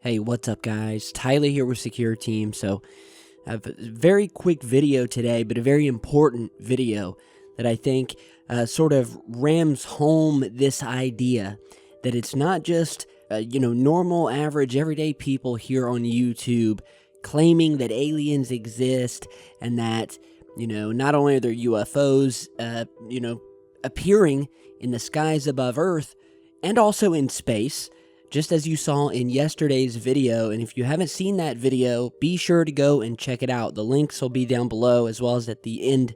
Hey, what's up, guys? Tyler here with Secureteam. So, I have a very quick video today, but a very important video that I think sort of rams home this idea that it's not just, normal, average, everyday people here on YouTube claiming that aliens exist and that, not only are there UFOs, appearing in the skies above Earth and also in space, just as you saw in yesterday's video. And if you haven't seen that video, be sure to go and check it out. The links will be down below as well as at the end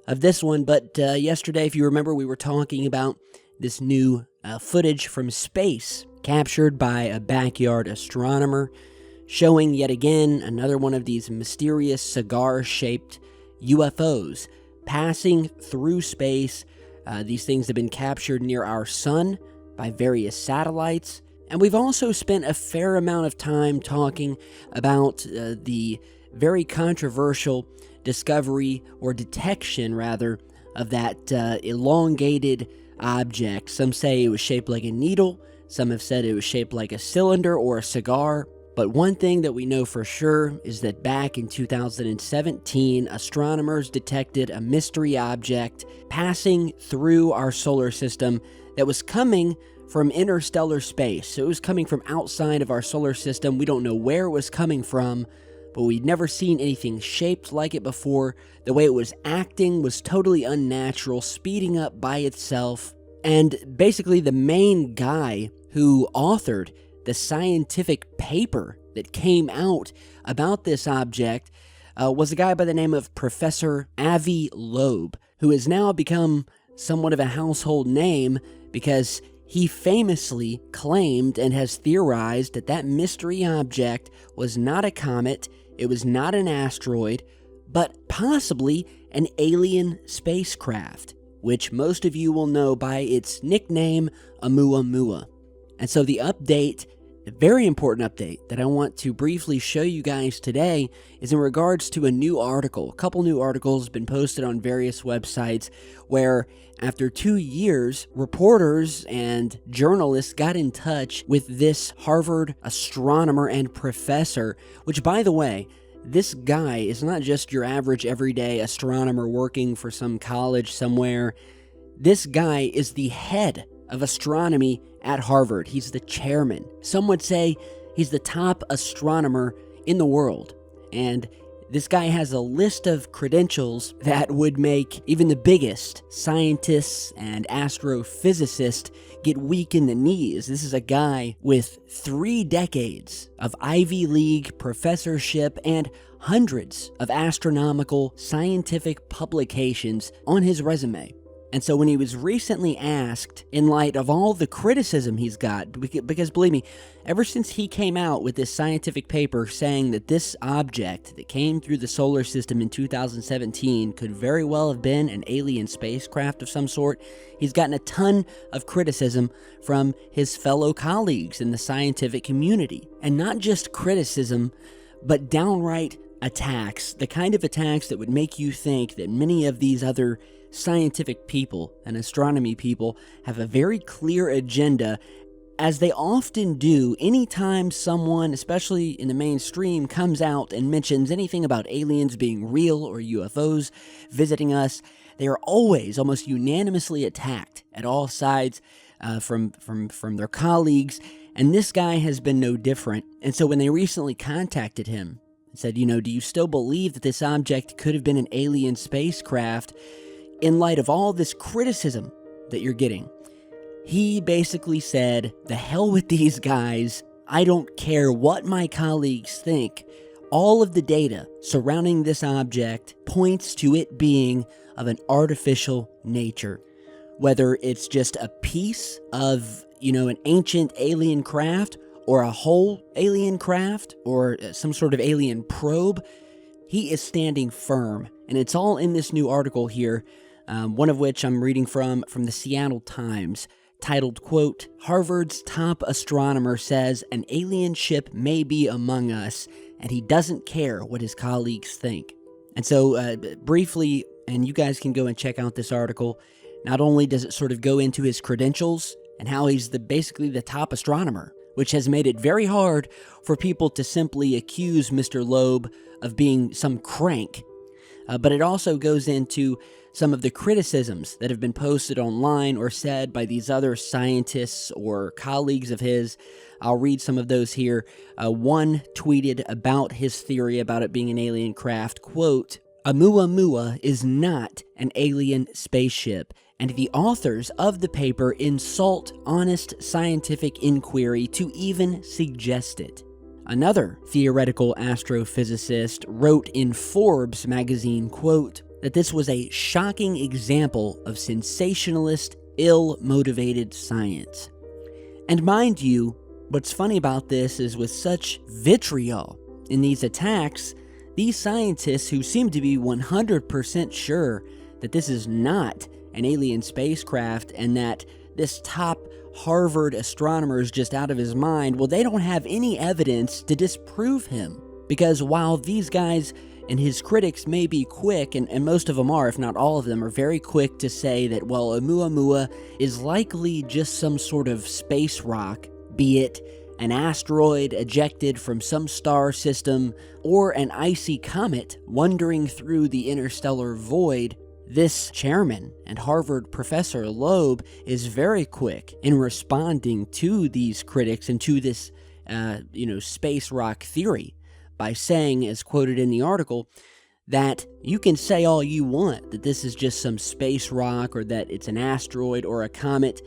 of this one. But yesterday, if you remember, we were talking about this new footage from space captured by a backyard astronomer, showing yet again another one of these mysterious cigar-shaped UFOs passing through space. These things have been captured near our sun by various satellites. And we've also spent a fair amount of time talking about the very controversial discovery, or detection rather, of that elongated object. Some say it was shaped like a needle, some have said it was shaped like a cylinder or a cigar. But one thing that we know for sure is that back in 2017, astronomers detected a mystery object passing through our solar system that was coming from interstellar space. So it was coming from outside of our solar system. We don't know where it was coming from, but we'd never seen anything shaped like it before. The way it was acting was totally unnatural, speeding up by itself. And basically the main guy who authored the scientific paper that came out about this object was a guy by the name of Professor Avi Loeb, who has now become somewhat of a household name because he famously claimed and has theorized that that mystery object was not a comet, it was not an asteroid, but possibly an alien spacecraft, which most of you will know by its nickname, Oumuamua. And so the update, a very important update that I want to briefly show you guys today, is in regards to a new article. A couple new articles have been posted on various websites where, after 2 years, reporters and journalists got in touch with this Harvard astronomer and professor, which, by the way, this guy is not just your average everyday astronomer working for some college somewhere. This guy is the head of astronomy at Harvard. He's the chairman. Some would say he's the top astronomer in the world. And this guy has a list of credentials that would make even the biggest scientists and astrophysicists get weak in the knees. This is a guy with 3 decades of Ivy League professorship and hundreds of astronomical scientific publications on his resume. And so when he was recently asked, in light of all the criticism he's got, because believe me, ever since he came out with this scientific paper saying that this object that came through the solar system in 2017 could very well have been an alien spacecraft of some sort, he's gotten a ton of criticism from his fellow colleagues in the scientific community. And not just criticism, but downright attacks, the kind of attacks that would make you think that many of these other scientific people and astronomy people have a very clear agenda, as they often do anytime someone, especially in the mainstream, comes out and mentions anything about aliens being real or UFOs visiting us. They are always almost unanimously attacked at all sides from their colleagues, and this guy has been no different. And so when they recently contacted him and said, do you still believe that this object could have been an alien spacecraft, in light of all this criticism that you're getting, he basically said, the hell with these guys. I don't care what my colleagues think. All of the data surrounding this object points to it being of an artificial nature. Whether it's just a piece of, an ancient alien craft, or a whole alien craft, or some sort of alien probe, he is standing firm. And it's all in this new article here. One of which I'm reading from the Seattle Times, titled, quote, "Harvard's top astronomer says an alien ship may be among us, and he doesn't care what his colleagues think." And so, briefly, and you guys can go and check out this article, not only does it sort of go into his credentials and how he's basically the top astronomer which has made it very hard for people to simply accuse Mr. Loeb of being some crank. But it also goes into some of the criticisms that have been posted online or said by these other scientists or colleagues of his. I'll read some of those here. One tweeted about his theory about it being an alien craft, quote, "Oumuamua is not an alien spaceship, and the authors of the paper insult honest scientific inquiry to even suggest it." Another theoretical astrophysicist wrote in Forbes magazine, quote, that this was a shocking example of sensationalist, ill-motivated science. And mind you, what's funny about this is with such vitriol in these attacks, these scientists who seem to be 100% sure that this is not an alien spacecraft and that this top Harvard astronomer is just out of his mind, well, they don't have any evidence to disprove him. Because while these guys and his critics may be quick, and most of them are, if not all of them, are very quick to say that, well, Oumuamua is likely just some sort of space rock, be it an asteroid ejected from some star system or an icy comet wandering through the interstellar void, this chairman and Harvard professor Loeb is very quick in responding to these critics and to this, space rock theory by saying, as quoted in the article, that you can say all you want that this is just some space rock or that it's an asteroid or a comet,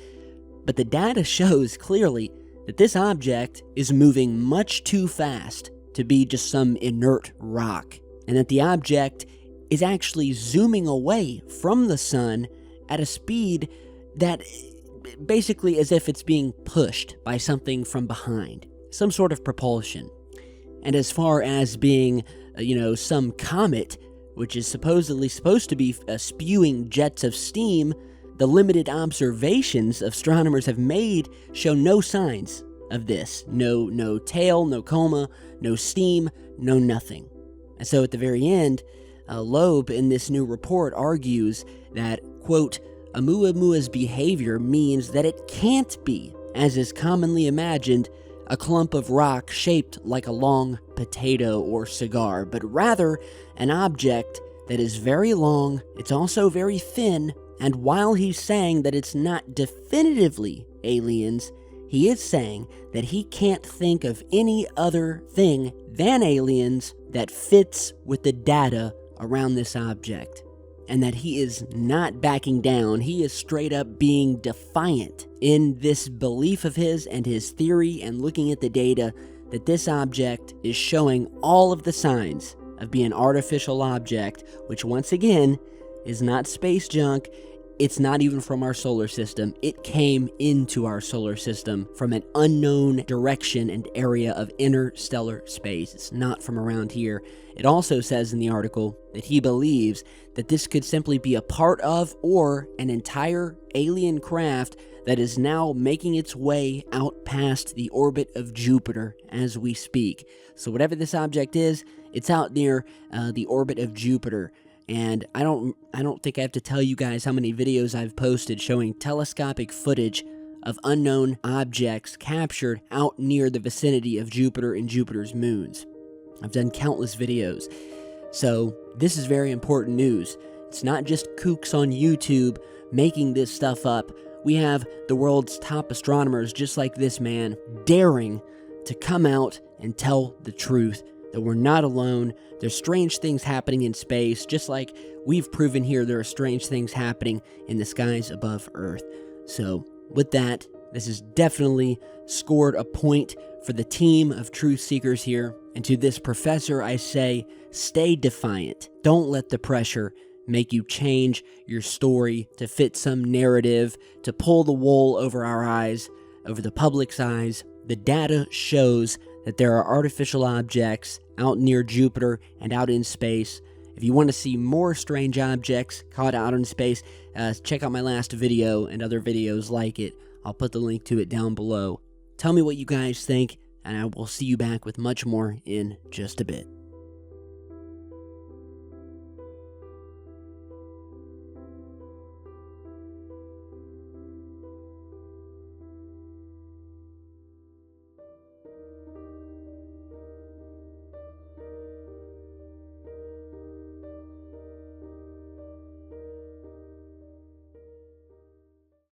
but the data shows clearly that this object is moving much too fast to be just some inert rock, and that the object is actually zooming away from the sun at a speed that basically as if it's being pushed by something from behind, some sort of propulsion. And as far as being, some comet, which is supposedly supposed to be spewing jets of steam, the limited observations astronomers have made show no signs of this. No tail, no coma, no steam, no nothing. And so at the very end, Loeb in this new report argues that, quote, "Oumuamua's behavior means that it can't be, as is commonly imagined, a clump of rock shaped like a long potato or cigar, but rather an object that is very long, it's also very thin, and while he's saying that it's not definitively aliens, he is saying that he can't think of any other thing than aliens that fits with the data around this object, and that he is not backing down. He is straight up being defiant in this belief of his and his theory and looking at the data that this object is showing all of the signs of being an artificial object, which once again is not space junk. It's not even from our solar system. It came into our solar system from an unknown direction and area of interstellar space. It's not from around here. It also says in the article that he believes that this could simply be a part of or an entire alien craft that is now making its way out past the orbit of Jupiter as we speak. So whatever this object is, it's out near the orbit of Jupiter. And I don't think I have to tell you guys how many videos I've posted showing telescopic footage of unknown objects captured out near the vicinity of Jupiter and Jupiter's moons. I've done countless videos. So this is very important news. It's not just kooks on YouTube making this stuff up. We have the world's top astronomers, just like this man, daring to come out and tell the truth, that we're not alone. There's strange things happening in space, just like we've proven here there are strange things happening in the skies above Earth. So with that, this has definitely scored a point for the team of truth seekers here. And to this professor, I say, stay defiant. Don't let the pressure make you change your story to fit some narrative, to pull the wool over our eyes, over the public's eyes. The data shows that there are artificial objects out near Jupiter and out in space. If you want to see more strange objects caught out in space, check out my last video and other videos like it. I'll put the link to it down below. Tell me what you guys think, and I will see you back with much more in just a bit.